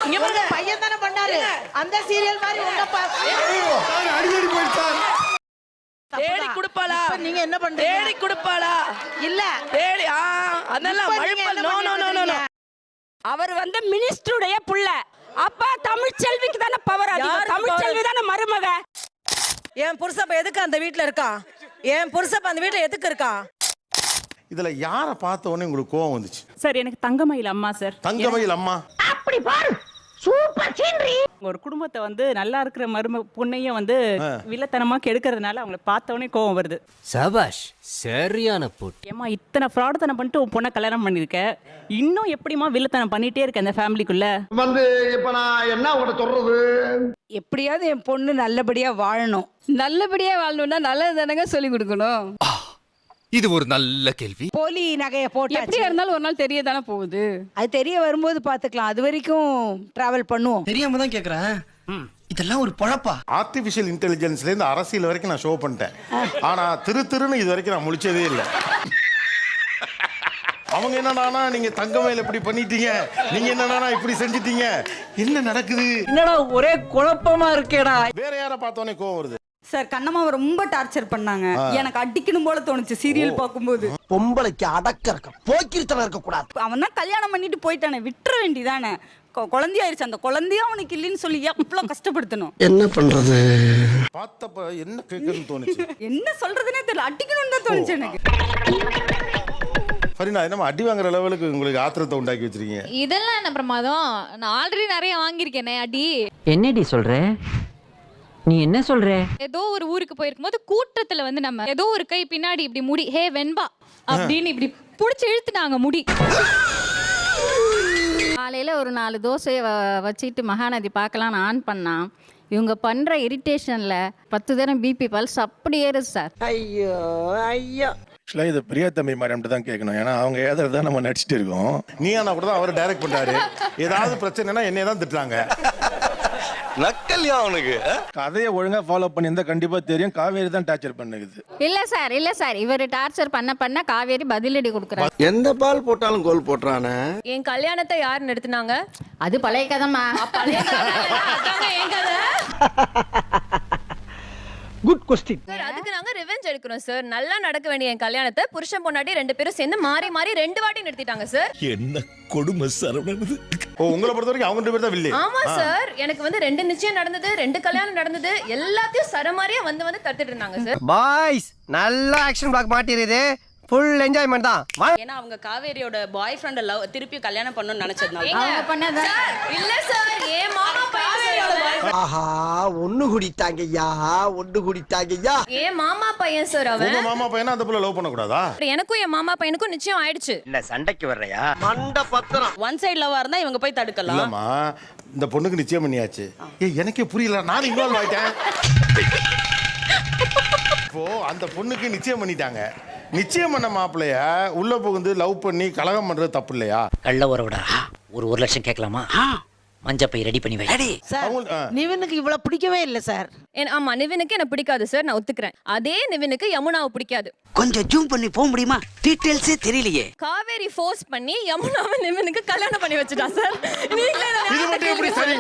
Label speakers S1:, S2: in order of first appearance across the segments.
S1: இங்க பாருங்க பையன் தானே பண்ணாரு அந்த சீரியல் மாதிரி உங்க
S2: அடிக்கடி போயிட்டான்.
S3: தேடி குடுப்பாளா?
S1: நீங்க என்ன பண்றீங்க?
S3: தேடி குடுப்பாளா?
S1: இல்ல
S3: தேடி அதெல்லாம் மழுப்பல். No no no no.
S4: அவர் வந்து மினிஸ்டருடைய புள்ள. அப்ப தமிழ் செல்விக்கு தானே பவர் அதிகம். தமிழ் செல்வி தானே மருமக.
S5: என் புருஷன் எதுக்கு அந்த வீட்ல இருக்கான்? என் புருஷன் அந்த வீட்ல எதுக்கு இருக்கான்?
S2: இதுல யாரை பார்த்த உடனே உங்களுக்கு கோவம் வந்துச்சு?
S6: சார் எனக்கு தங்கமயில் அம்மா சார்.
S2: தங்கமயில் அம்மா
S1: அப்படி பாரு சூப்பர் சீனரி.
S6: ஒரு குடும்பத்தை வந்து நல்லா இருக்கிற பொண்ணையும் வந்து வில்லத்தனமா கெடுக்கிறதுனால அவங்களை பார்த்த உடனே கோவம் வருது.
S7: சபாஷ், சரியான போட்டு.
S6: ஏமா இத்தனை ஃப்ராடுத்தனம் பண்ணிட்டு உன் பொண்ணை கல்யாணம் பண்ணிருக்க, இன்னும் எப்படிமா வில்லத்தனம் பண்ணிட்டே இருக்க அந்த ஃபேமிலிக்குள்ள?
S8: வந்து இப்ப நான் என்ன உங்கள்கிட்ட சொல்றது?
S4: எப்படியாவது என் பொண்ணு நல்லபடியா வாழணும். நல்லபடியா வாழணும்னா நல்லது தானங்க சொல்லி கொடுக்கணும்.
S7: இது ஒரு நல்ல கேள்வி.
S4: போலி நகைய போட்டு எப்படியா இருந்தாலும் ஒரு நாள் தெரிய தானே போகுது. அது தெரிய வரும்போது பாத்துக்கலாம். அது வரைக்கும் டிராவல் பண்ணுவோம்.
S9: தெரியாம தான் கேக்குறேன். இதெல்லாம் ஒரு பொழப்பா?
S2: ஆர்டிபிஷியல் இன்டெலிஜென்ஸ்ல இருந்து அரசியல் வரைக்கும் நான் ஷோ பண்ணிட்டேன். ஆனா திருன்னு இது வரைக்கும் நான் முழிச்சதே இல்லை. அவங்க என்னன்னா நீங்க தங்கமயில் இப்படி பண்ணிட்டீங்க, நீங்க என்னன்னா இப்படி செஞ்சிட்டீங்க, என்ன நடக்குது?
S5: என்னடா ஒரே குழப்பமா இருக்கேடா.
S2: வேற யாரை பார்த்தோன்னே கோவம் வருது?
S4: சார் கண்ணம்மாவை ரொம்ப டார்ச்சர் பண்ணாங்க. எனக்கு அடிக்கணும் போல தோணுச்சு சீரியல் பார்க்கும்போது.
S9: பொம்பளைக்கு அடக்க இருக்க, போக்கிரித்தனம் இருக்க கூடாது.
S4: அவன் தான் கல்யாணம் பண்ணிட்டு போயிட்டானே, விட்டுற வேண்டிதானே. குழந்தையாயிருச்சு. அந்த குழந்தையும் அவனுக்கு இல்லைன்னு சொல்லி எவ்வளவு கஷ்டப்படுத்தணும்.
S9: என்ன பண்றது?
S2: பார்த்தப்ப என்ன கேட்கணும்னு தோணுச்சு?
S4: என்ன சொல்றதுன்னே தெரியல. அடிக்கணும்னு தான் தோணுச்சு எனக்கு.
S2: ஃபரீனா, என்ன அடி வாங்குற லெவலுக்கு உங்களுக்கு ஆத்திரத்தை உண்டாக்கி வச்சிருக்கீங்க?
S10: இதெல்லாம் என்ன பிரமாதம்? நான் ஆல்ரெடி நிறைய வாங்கியிருக்கேனே அடி.
S5: என்னடி சொல்ற? நீ என்ன சொல்ற?
S10: ஏதோ ஒரு ஊருக்கு போயிருக்கும் போது கூட்டத்துல வந்து நம்ம ஏதோ ஒரு கை பின்னாடி இப்படி முடி ஹே வெண்பா அப்படின்னு இப்படி புடிச்சு இழுத்துட்டாங்க முடி. காலையில ஒரு 4 தோசையை வச்சுட்டு மகாநதி பார்க்கலான்னு ஆன் பண்ணா, இவங்க பண்ற இரிட்டேஷன்ல 10 தரம் பிபி பல்ஸ் அப்படி ஏறுது சார்.
S9: ஐயோ ஐயோ.
S11: ஆக்சுவலாக இது பிரியா தம்பி மேடம்கிட்ட தான் கேட்கணும். ஏன்னா அவங்க ஏதாவது நம்ம நடிச்சிட்டு இருக்கோம்.
S2: நீயானா கூட தான் அவர் டைரக்ட் பண்றாரு. ஏதாவது பிரச்சனைனா என்னைய தான் திட்டுறாங்க.
S11: நக்கல்யா அவனுக்கு. கதையை ஒழுங்கா ஃபாலோ பண்ணியிருந்தா கண்டிப்பா தெரியும். காவேரி தான் டார்ச்சர் பண்ணுது.
S10: இல்ல சார் இவர் டார்ச்சர் பண்ண காவேரி பதிலடி கொடுக்குறாரு.
S9: எந்த பால் போட்டாலும் கோல் போட்டுறானே.
S10: என் கல்யாணத்தை யார் நடத்துனாங்க?
S4: அது பழைய கதைமா.
S10: பழைய கதை என் கதை.
S9: Good question.
S10: சார் அதுக்கு நாங்க ரிவெஞ்ச் எடுக்கிறோம் சார். நல்லா நடக்க வேண்டிய என் கல்யாணத்தை புருஷன் பொண்டாட்டி 2 பேரும் சேர்ந்து மாறி 2 வாட்டி நிறுத்திட்டாங்க சார்.
S11: என்ன கொடுமை சரவணன்.
S2: ஓ, உங்களை பொறுத்த வரைக்கும் அவங்க 2 பேர் தான் வில்லி?
S10: ஆமா சார். எனக்கு வந்து 2 நிச்சயம் நடந்தது, 2 கல்யாணம் நடந்தது, எல்லாத்தையும் சரமாரியா வந்து தடுத்துட்டு இருந்தாங்க சார்.
S9: பாய்ஸ் நல்லா ஆக்ஷன் பிளாக் மாட்டிருது. ஃபுல் என்ஜாய்மென்ட் தான்.
S5: ஏன்னா அவங்க காவேரியோட பாய் ஃப்ரெண்ட லவ் திருப்பி கல்யாணம் பண்ணனும்னு நினைச்சதுனால.
S10: அவங்க பண்ணதா? இல்ல சார், ஏ மாமா பையன்.
S9: ஆஹா, ஒண்ணு குடிட்டாங்கய்யா, ஒண்ணு குடிட்டாங்கய்யா.
S10: ஏ மாமா பையன் சார் அவன்.
S2: உங்க மாமா பையனா அந்த புள்ள லவ் பண்ண கூடாதா?
S10: எனக்கும் என் மாமா பையனுக்கும் நிச்சயம் ஆயிடுச்சு.
S9: என்ன சண்டைக்கு வர்றயா? மண்ட பத்திரம்.
S5: ஒன் சைடு லவ்வா இருந்தா இவங்க போய் தடுக்கலாம்.
S2: இல்லம்மா, இந்த பொண்ணுக்கு நிச்சயம் பண்ணியாச்சு. எனக்கே புரியல, நான் இன்வால்வ் ஆயிட்டேன். இப்போ அந்த பொண்ணுக்கு நிச்சயம் பண்ணிட்டாங்க. நிச்சயம் பண்ண மாப்பிள்ளைய உள்ள புகுந்து லவ் பண்ணி கலகம் பண்றது தப்பு இல்லையா?
S7: கள்ள உறவுடா. ஒரு 1 லட்சம் கேட்கலாமா? மஞ்சப்பை ரெடி பண்ணி வை.
S1: சார் நிவினுக்கு இவ்வளவு பிடிக்கவே இல்லை சார்.
S10: ஆமா, நிவினுக்கு என்ன பிடிக்காது சார், நான் ஒத்துக்கிறேன். அதே நிவினுக்கு யமுனாவை பிடிக்காது.
S9: கொஞ்சம் ஜூம் பண்ணி போக முடியுமா? டீடைல்ஸே தெரியலையே.
S10: காவேரி ஃபோர்ஸ் பண்ணி யமுனாவை நிவினுக்கு கல்யாணம் பண்ணி வச்சுட்டா சார்.
S2: இது மட்டும் எப்படி சரி?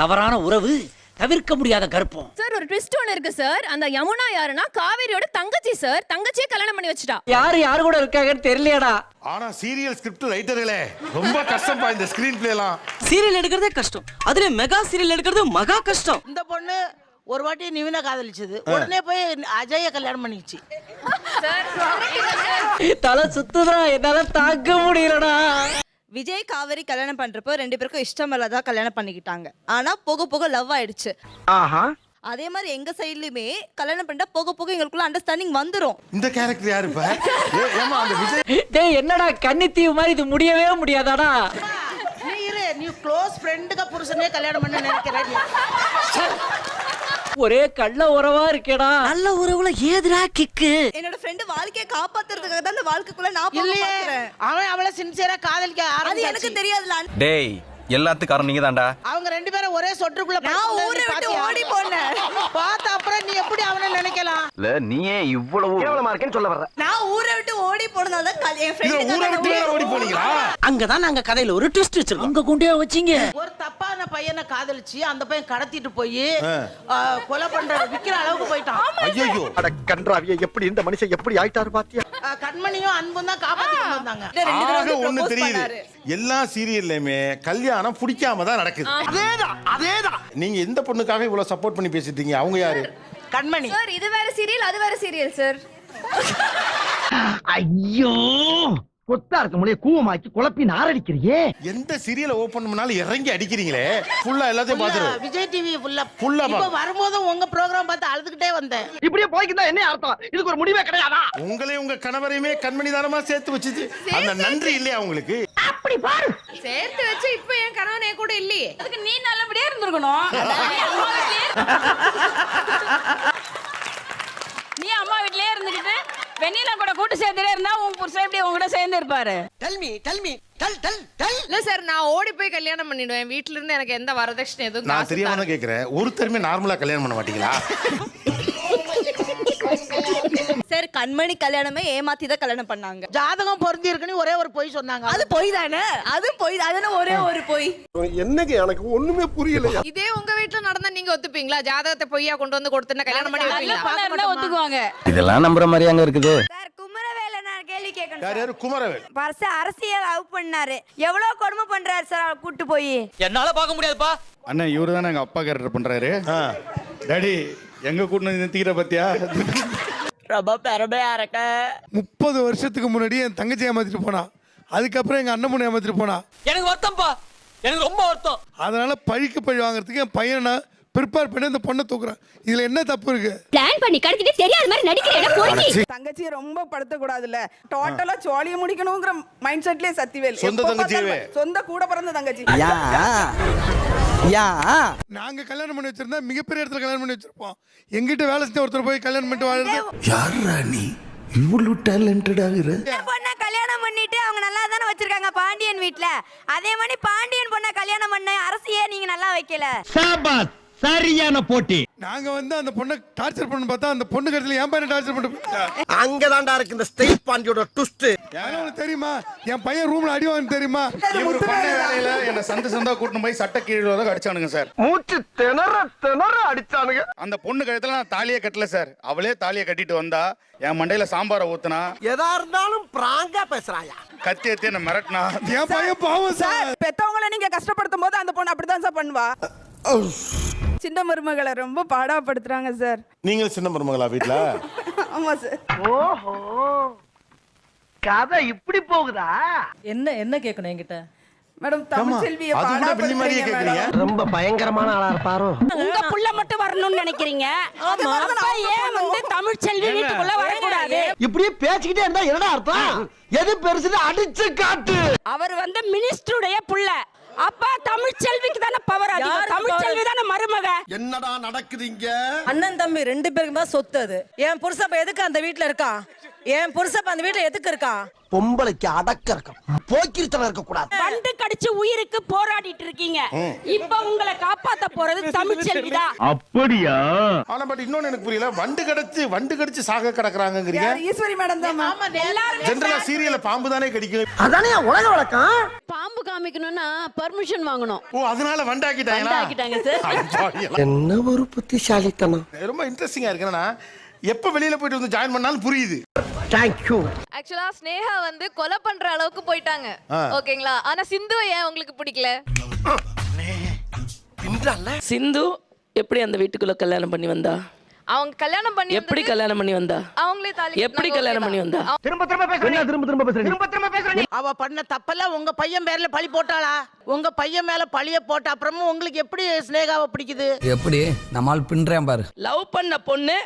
S7: தவறான உறவு, தவிர்க்க முடியாத கர்ப்பம்.
S10: சார் ஒரு ட்விஸ்ட் ஒன்னு இருக்கு சார். அந்த யமுனா யாருன்னா காவேரியோட தங்கச்சி சார். தங்கச்சியை கல்யாணம் பண்ணி வச்சுட்டா.
S5: யாரு கூட இருக்காங்கன்னு தெரியலையடா.
S2: ஆனா சீரியல் ஸ்கிரிப்ட் ரைட்டர்களே ரொம்ப கஷ்டப்பா இந்த ஸ்கிரீன் பிளே எல்லாம்.
S5: சீரியல் எடுக்கிறதே கஷ்டம். அதுல மெகா சீரியல் எடுக்கிறது மகா கஷ்டம்.
S1: இந்த பொண்ணு ஒரு வாட்டி நிவினை காதலிச்சது, உடனே போய் அஜய கல்யாணம் பண்ணிச்சு.
S5: தலை சுத்துதா, என்னால தாங்க முடியலடா.
S4: விஜய் காவேரி கல்யாணம் பண்றப்போ 2 பேருக்கும் இஷ்டம் இல்லாதான் கல்யாணம் பண்ணிக்கிட்டாங்க. ஆனா போக போக லவ் ஆயிடுச்சு.
S9: ஆஹா.
S4: அதே மாதிரி எங்க சைடுலயுமே கல்யாணம் பண்ணா போக போக எங்களுக்குள்ள அண்டர்ஸ்டாண்டிங் வந்துரும்.
S2: இந்த கேரக்டர் யாரு இப்ப? ஏமா அந்த விஜய்
S5: டேய் என்னடா கன்னித்தீவு மாதிரி இது முடியவே முடியாதாடா?
S1: நீ க்ளோஸ் ஃப்ரெண்டுக்கு புருஷனே கல்யாணம் பண்ண நினைக்கிறேன்.
S5: ஒரே கள்ள உறவா இருக்கேடா. நல்ல உறவுல ஏதுடா கிக்கு?
S4: என்னோட ஃப்ரெண்ட் வாழ்க்கையை காப்பாத்துறதுக்காக தான் அந்த வாழ்க்கைக்குள்ள நான்
S1: இல்லையே, அவன் அவளை சின்சியரா காதலிக்க
S4: அது
S1: ஆரம்பிச்சாச்சு.
S4: எனக்கு தெரியாதுல.
S11: டேய் எல்லாத்துக்கும் காரணம் நீங்க தான்டா.
S1: அவங்க 2 பேரும் ஒரே சொட்டுக்குள்ள
S4: நான் ஊரை விட்டு ஓடி போனேன்.
S1: பார்த்த அப்புறம் நீ எப்படி அவனை நினைக்கலாம்?
S11: இல்ல நீயே இவ்வளவு கேவலமா இருக்கேன்னு சொல்ல வர்ற.
S4: நான் ஊரை விட்டு ஓடி போனதால தான் என்
S2: ஊரை விட்டு
S4: ஃப்ரெண்ட்
S2: ஓடி போனீங்களா?
S5: அங்கதான் நாங்க கதையில ஒரு ட்விஸ்ட் வச்சிருக்கோம். அங்க கொண்டே வச்சீங்க.
S1: ஒரு தப்பான பையனை காதலிச்சு அந்த பையன் கடத்திட்டு போய் கொலை பண்ற விக்கிற அளவுக்கு போயிட்டான்.
S2: ஐயோ
S8: அட கன்றாவிய எப்படி இந்த மனுஷன் எப்படி ஆயிட்டாரு பாத்தியா?
S1: கண்மணியும் அன்பும் தான் காப்பாத்தி கொண்டு வந்தாங்க.
S2: ஆக ஒண்ணு தெரியுது, எல்லா சீரியல்லையுமே கல்யாணம் பிடிக்காம தான் நடக்குது.
S8: அதேதான்.
S2: நீங்க எந்த பொண்ணுக்காக இவ்வளவு சப்போர்ட் பண்ணி பேசிட்டீங்க? அவங்க யாரு?
S1: கண்மணி
S5: சார் இது வேற சீரியல் அது வேற சீரியல் சார்.
S8: ஐயோ கொத்தா இருக்க முடிய கூவமாக்கி குழப்பி நாரடிக்கிறியே.
S2: எந்த சீரியலை ஓபன் பண்ணாலும் இறங்கி அடிக்கிறீங்களே. ஃபுல்லா எல்லாத்தையும் பாத்துரு.
S1: விஜய் டிவி ஃபுல்லா
S2: ஃபுல்லா
S1: வரும்போது உங்க ப்ரோகிராம் பார்த்து அழுதுகிட்டே வந்தேன்.
S8: இப்படியே போய்க்கிட்டா என்ன அர்த்தம்? இதுக்கு ஒரு முடிவே கிடையாதா?
S2: உங்களையும் உங்க கணவரையுமே கண்மணி தானமா சேர்த்து வச்சுச்சு. அந்த நன்றி இல்லையா உங்களுக்கு?
S8: அப்படி பாரு.
S5: சேர்த்து வச்சு இப்போ என் கணவன் என் கூட இல்லையே.
S4: அதுக்கு நீ நல்லபடியா இருந்திருக்கணும். நீ அம்மா வீட்லயே இருந்துக்கிட்டு வெண்ணிலா கூட கூட்டு சேர்ந்துட்டே இருந்தா உன் புருஷன் எப்படி உங்க கூட சேர்ந்து இருப்பாரு?
S5: இல்ல சார் நான் ஓடி போய் கல்யாணம் பண்ணிடுவேன். வீட்ல இருந்து எனக்கு எந்த வரதட்சணை எதுவும்
S2: நான் தெரியாம தான் கேக்குறேன். ஒருத்தருமே நார்மலா கல்யாணம் பண்ண மாட்டீங்களா?
S5: சார் கண்மணி கல்யாணமே ஏமாத்தி தான் கல்யாணம் பண்ணாங்க.
S1: ஜாதகம் பொருந்தி இருக்குன்னு ஒரே ஒரு பொய் சொன்னாங்க.
S5: அது பொய் தானே? அது பொய் தானே? ஒரே ஒரு பொய்.
S8: என்னங்க எனக்கு ஒண்ணுமே புரியல.
S5: இதே உங்க வீட்ல நடந்தா நீங்க ஒத்துப்பீங்களா? ஜாதகத்தை பொய்யா கொண்டு வந்து கொடுத்தா கல்யாணம் பண்ணி வைப்பீங்களா?
S4: ஒத்துக்குவாங்க.
S9: இதெல்லாம் நம்புற மாதிரி அங்க இருக்குது.
S4: சார் குமரவேல நான் கேள்வி கேட்கணும்.
S2: யார் யாரு? குமரவேல்.
S4: அரசியல் லவ் பண்ணாரு. எவ்வளவு கொடுமை பண்றாரு சார் அவரை கூட்டு போய்?
S7: என்னால பார்க்க முடியாதுப்பா.
S11: அண்ணன் இவரு தானே எங்க அப்பா கேரக்டர் பண்றாரு. டாடி எங்க கூட்டு நிறுத்திக்கிற பத்தியா?
S3: ரொம்ப பெருமையா இருக்க.
S11: 30 வருஷத்துக்கு முன்னாடி என் தங்கச்சி ஏமாத்திட்டு போனா. அதுக்கப்புறம் எங்க அண்ணன் பொண்ணு ஏமாத்திட்டு போனா.
S7: எனக்கு வருத்தம்ப்பா, எனக்கு ரொம்ப வருத்தம்.
S11: அதனால பழிக்கு பழி வாங்குறதுக்கு என் பையனை ப்ரிப்பேர் பண்ணி அந்த பொண்ணை தூக்குறான். இதுல என்ன தப்பு இருக்கு?
S4: பிளான் பண்ணி கடத்திட்டு தெரியாத மாதிரி நடிக்கிறேன்.
S3: தங்கச்சியை ரொம்ப படுத்த கூடாதுல்ல. டோட்டலா ஜாலியா முடிக்கணும்ங்கற மைண்ட் செட்லயே சத்திவேல்.
S2: சொந்த தங்கச்சியே.
S3: சொந்த கூட பிறந்த தங்கச்சி.
S11: நாங்க கல்யாணம் பண்ணி வச்சிருந்தா மிகப்பெரிய இடத்துல கல்யாணம் பண்ணி வச்சிருப்போம். எங்கிட்ட வேலை செஞ்ச ஒருத்தர் போய் கல்யாணம் பண்ணிட்டு வாழ்றது.
S8: யாரா நீ இவ்வளவு டேலண்டட் ஆகுற?
S4: பொண்ண கல்யாணம் பண்ணிட்டு அவங்க நல்லா தானே வச்சிருக்காங்க பாண்டியன் வீட்ல. அதே மாதிரி பாண்டியன் பொண்ண கல்யாணம் பண்ண அரசியே நீங்க நல்லா வைக்கல.
S8: சாபாஸ், சரியான போட்டி.
S11: நாங்க வந்து அந்த பொண்ணை டார்ச்சர் பண்ண பார்த்தா அந்த பொண்ணு கடைசில என் பையனை டார்ச்சர் பண்ணிட்டு
S8: அங்கதான்டா இருக்கு இந்த ஸ்டேட் பாண்டியோட ட்விஸ்ட்.
S11: உனக்கு தெரியுமா? என் பையன் ரூம்ல அடி வாங்க தெரியுமா? இவரு பண்ண வேலையில என்ன சந்தா கூட்டிட்டு போய் சட்ட கீழே வர அடிச்சானுங்க சார்.
S8: மூச்சு திணற அடிச்சானுங்க.
S11: அந்த பொண்ணு கழுத்துல நான் தாலியே கட்டல சார். அவளே தாலியை கட்டிட்டு வந்தா என் மண்டையில சாம்பாரை ஊத்துனா.
S8: எதா இருந்தாலும் பிராங்கா பேசுறாயா?
S11: கத்தி எத்தி என்ன மிரட்டினா. என் பையன் பாவம் சார்.
S3: பெத்தவங்கள நீங்க கஷ்டப்படுத்தும் போது அந்த பொண்ணு அப்படிதான் சார் பண்ணுவா. சின்ன மருமகளை ரொம்ப பாடாப்படுத்துறாங்க சார்.
S2: நீங்க சின்ன மருமகளா வீட்ல?
S3: ஆமா சார்.
S8: ஓஹோ, கதை இப்படி போகுதா?
S5: என்ன கேட்கணும் என்கிட்ட?
S3: மேடம் தமிழ்செல்வியை
S2: அது கூட பிள்ளை மாதிரியே கேக்குறீங்க.
S8: ரொம்ப பயங்கரமான ஆளா இருப்பாரோ.
S4: உங்க புள்ள மட்டும் வரணும்னு நினைக்கிறீங்க. அப்ப ஏன் வந்து தமிழ்செல்வி வீட்டுக்குள்ள வரக்கூடாது?
S8: இப்படியே பேசிக்கிட்டே இருந்தா என்னடா அர்த்தம்? எது பெருசுன்னு அடிச்சு காட்டு.
S4: அவர் வந்து மினிஸ்டருடைய புள்ள. அப்ப தமிழ்செல்விக்கு தானே பவர் அதிகம். தமிழ்செல்வி தானே மருமக.
S8: என்னடா நடக்குதுங்க?
S5: அண்ணன் தம்பி 2 பேருக்கு தான் சொத்து அது. என் புருஷன் எதுக்கு அந்த வீட்ல இருக்கான்? என் புருஷன் அந்த வீட்ல எதுக்கு இருக்கான்?
S8: பொம்பளைக்கு அடக்க இருக்கும், போக்கிரித்தனம் இருக்க கூடாது.
S4: பண்டு கடிச்சு உயிருக்கு போராடிட்டு இருக்கீங்க. இப்ப உங்களை காப்பாத்த போறது தமிழ்செல்வி தான்.
S8: அப்படியா?
S2: ஆனா பட் இன்னொன்னு எனக்கு புரியல. வண்டு கடிச்சு சாக கிடக்குறாங்கங்கறீங்க.
S3: ஈஸ்வரி மேடம் தான்.
S1: ஆமா எல்லாரும்
S2: ஜெனரலா சீரியல்ல பாம்பு தானே கடிக்கும்.
S8: அதானே உலக வழக்கம்.
S4: பாம்பு காமிக்கணும்னா பர்மிஷன் வாங்கணும்.
S2: ஓ அதனால வண்டாக்கிட்டாங்களா?
S8: என்ன ஒரு புத்திசாலித்தனம்.
S2: ரொம்ப இன்ட்ரெஸ்டிங்கா இருக்குன்னா எப்ப வெளியில போயிட்டு வந்து ஜாயின் பண்ணாலும் புரியுது.
S8: Thank you.
S5: ஆக்சுவலா ஸ்னேகா வந்து கொலை பண்ற அளவுக்கு போயிட்டாங்க. ஓகேங்களா? ஆனா சிந்துவை ஏன் உங்களுக்கு பிடிக்கல?
S3: சிந்து எப்படி அந்த வீட்டுக்குள்ள கல்யாணம் பண்ணி வந்தா?
S5: அவங்க கல்யாணம் பண்ணி
S3: எப்படி கல்யாணம் பண்ணி வந்தா?
S5: அவங்களே தாலி
S3: எப்படி கல்யாணம் பண்ணி வந்தா?
S8: திரும்ப பேசுறீங்க.
S1: அவ பண்ண தப்பெல்லாம் உங்க பையன் பேர்ல பழி போட்டாளா? உங்க பையன் மேல பழிய போட்ட அப்புறமும் உங்களுக்கு எப்படி ஸ்னேகாவை பிடிக்குது?
S9: எப்படி நம்மால் பின்றேன் பாரு.
S3: லவ் பண்ண பொண்ணு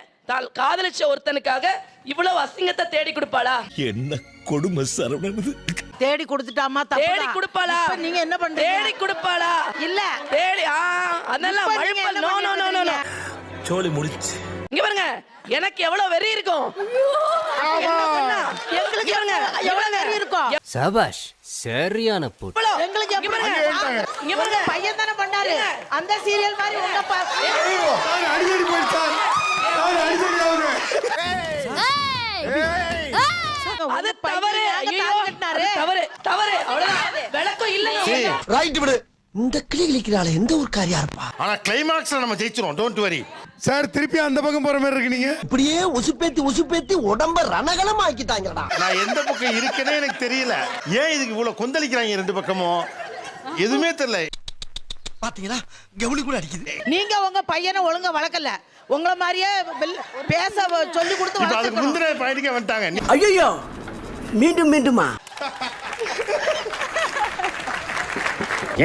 S3: காதலிச்ச ஒருத்தனுக்காக இவ்வளவு அசிங்கத்தை தேடி கொடுப்பாளா?
S11: என்ன கொடுமை சரவணன்.
S1: தேடி கொடுத்துட்டாமா?
S3: தேடி கொடுப்பாளா?
S1: நீங்க என்ன பண்றீங்க?
S3: தேடி கொடுப்பாளா?
S1: இல்ல
S3: தேடி அதெல்லாம் மழுப்பல். No no no no.
S11: சோலி முடிச்சு.
S3: இங்க பாருங்க, எனக்கு எவ்வளவு வெறி இருக்கும்.
S1: எங்களுக்கு எவ்வளவு வெறி இருக்கும்.
S7: சபாஷ், சரியான போட்டு.
S1: எங்களுக்கு இங்க பாருங்க பையன் தானே பண்ணாரு. அந்த சீரியல் மாதிரி உங்க
S11: அடிக்கடி போயிட்டார்.
S3: அது தவறு. ஐயோ, தவறு தவறு. அவ்வளவுதான். விளக்கம் இல்ல.
S8: ரைட் விடு. இந்த கிளி கிளிக்கிறாள் எந்த ஒரு காரியா இருப்பா?
S2: ஆனா கிளைமாக்ஸ்ல நம்ம ஜெயிச்சிரும், டோன்ட் வரி.
S11: சார் திருப்பி அந்த பக்கம் போற மாதிரி இருக்கு நீங்க.
S8: இப்படியே உசுப்பேத்தி உடம்ப ரணகலம் ஆக்கிட்டாங்கடா.
S2: நான் எந்த பக்கம் இருக்கேனே எனக்கு தெரியல. ஏன் இதுக்கு இவ்வளவு கொந்தளிக்கிறாங்க ரெண்டு பக்கமும்? எதுவுமே தெரியல.
S8: பாத்தீங்களா, கவுளி கூட அடிக்குது.
S1: நீங்க உங்க பையனை ஒழுங்கா வளர்க்கல. உங்கள மாதிரியே பேச சொல்லி கொடுத்து
S2: இப்ப அதுக்கு முந்தின பாயிண்ட்க்கே வந்துட்டாங்க.
S8: ஐயோ, மீண்டுமா?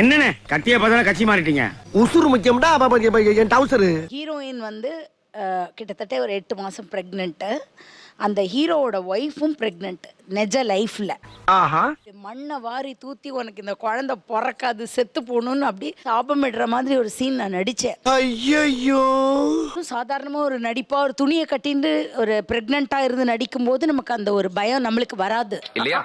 S7: என்னண்ணே கத்திய பார்த்தா கட்சி மாறிட்டீங்க.
S8: உசுறு முக்கியம்டா. என் டவுசரு.
S4: ஹீரோயின் வந்து கிட்டத்தட்ட ஒரு 8 மாதம் ப்ரெக்னென்ட்டு. அந்த ஹீரோவோட ஒய்ஃபும் ப்ரெக்னென்ட் நெஜ லைஃப்ல.
S8: ஆஹா.
S4: மண்ணை வாரி தூத்தி உனக்கு இந்த குழந்தை பிறக்காது செத்து போகணும்னு அப்படி சாபமிடுற மாதிரி ஒரு சீன் நான் நடித்தேன்.
S8: ஐயோ.
S4: சாதாரணமாக ஒரு நடிப்பாக ஒரு துணியை கட்டிட்டு ஒரு ப்ரெக்னெண்ட்டாக இருந்து நடிக்கும்போது நமக்கு அந்த ஒரு பயம் நம்மளுக்கு வராது இல்லையா?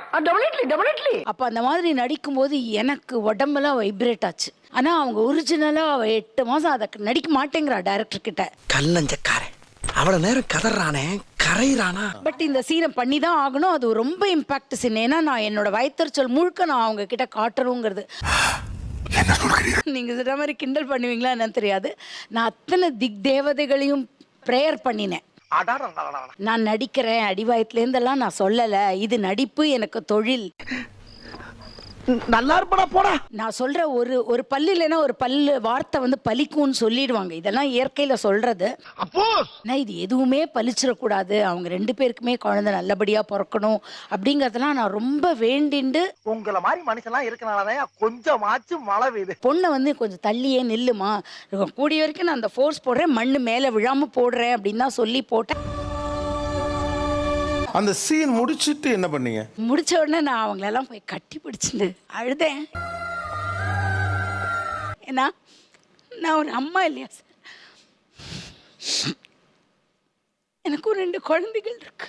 S4: அப்போ அந்த மாதிரி நடிக்கும்போது எனக்கு உடம்பெல்லாம் வைப்ரேட் ஆச்சு. ஆனால் அவங்க ஒரிஜினலாக 8 மாதம் அதை நடிக்க மாட்டேங்கிறா டைரக்டர் கிட்ட.
S8: கல்லஞ்சக்காரன் அவ்வளவு நேரம் கதறானே, கரையிறானா?
S4: பட் இந்த சீனை பண்ணி தான் ஆகணும். அது ரொம்ப இம்பாக்ட் சீன். ஏன்னா நான் என்னோட வயிற்றுச்சல் முழுக்க நான் அவங்க கிட்ட காட்டுறோங்கிறது. நீங்க சொல்ற மாதிரி கிண்டல் பண்ணுவீங்களா என்னன்னு தெரியாது. நான் அத்தனை திக் தேவதைகளையும் ப்ரேயர் பண்ணினேன். நான் நடிக்கிறேன் அடிவாயத்துலேருந்தெல்லாம் நான் சொல்லலை. இது நடிப்பு, எனக்கு தொழில்.
S8: நல்லா இருப்படா போடா.
S4: நான் சொல்ற ஒரு பல்லு இல்லைன்னா ஒரு பல்லு வார்த்தை வந்து பலிக்கும்னு சொல்லிடுவாங்க. இதெல்லாம் இயற்கையில சொல்றது. நான் இது எதுவுமே பலிச்சிடக்கூடாது, அவங்க 2 பேருக்குமே குழந்தை நல்லபடியா பிறக்கணும் அப்படிங்கறதெல்லாம் நான் ரொம்ப வேண்டிண்டு.
S8: உங்களை மாதிரி மனுஷன்லாம் இருக்கனாலதான் கொஞ்சமாச்சும் மழை பெய்யுது.
S4: பொண்ணை வந்து கொஞ்சம் தள்ளியே நில்லுமா, கூடிய வரைக்கும் நான் அந்த ஃபோர்ஸ் போடுறேன், மண்ணு மேல விழாம போடுறேன் அப்படின்னு தான் சொல்லி போட்டேன்.
S2: அந்த சீன் முடிச்சிட்டு என்ன பண்ணீங்க?
S4: முடிச்ச உடனே நான் அவங்களெல்லாம் போய் கட்டி பிடிச்சிட்டு அழுதேன். ஏன்னா நான் ஒரு அம்மா இல்லையா சார், எனக்கு ஒரு 2 குழந்தைகள் இருக்கு.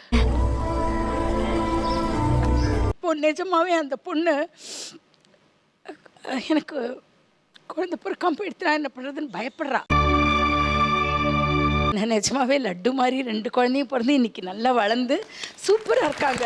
S4: இப்போ நிஜமாவே அந்த பொண்ணு எனக்கு குழந்தை பிறக்காம போயிடுத்துனா என்ன பண்றதுன்னு பயப்படுறா. நிஜமாவே லட்டு மாதிரி 2 குழந்தையும் பிறந்து இன்னைக்கு நல்லா வளர்ந்து சூப்பரா இருக்காங்க.